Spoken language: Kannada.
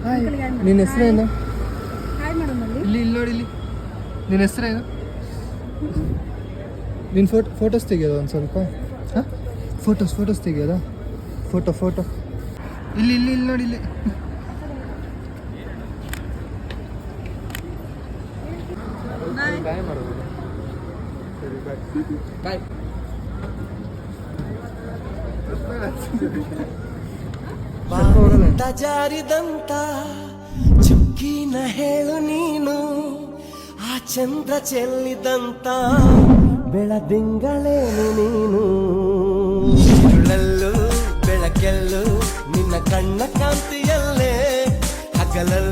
ಹಾಯ್, ನಿನ್ನ ಹೆಸರೇನು? ಹಾಯ್ ಮೇಡಮ್ ಅಲ್ಲಿ ಇಲ್ಲಿ ಇಲ್ಲಿ ನೋಡಿ, ಇಲ್ಲಿ ನಿನ್ನ ಹೆಸರೇನು? ನಿನ್ನ ಫೋಟೋಸ್ ತೆಗಿಯೋದು ಒಂದು ಸ್ವಲ್ಪ. ಹಾಂ, ಫೋಟೋಸ್ ತೆಗಿಯೋದಾ? ಫೋಟೋ ಇಲ್ಲಿ ಇಲ್ಲಿ ಇಲ್ಲಿ ನೋಡಿ, ಇಲ್ಲಿ ಬಾಯ್ ಮಾಡೋದು. ಬಾಯ್. ಜಾರಿದಂತ ಚುಕ್ಕಿನ ಹೇಳು ನೀನು, ಆ ಚಂದ್ರ ಚೆಲ್ಲಿದಂತ ಬೆಳದಿಂಗಳೇನು ನೀನು. ಬೆಳಕೆಲ್ಲು ನಿನ್ನ ಕಣ್ಣ ಕಾಂತಿಯಲ್ಲೇ ಹಗಲಲ್ಲ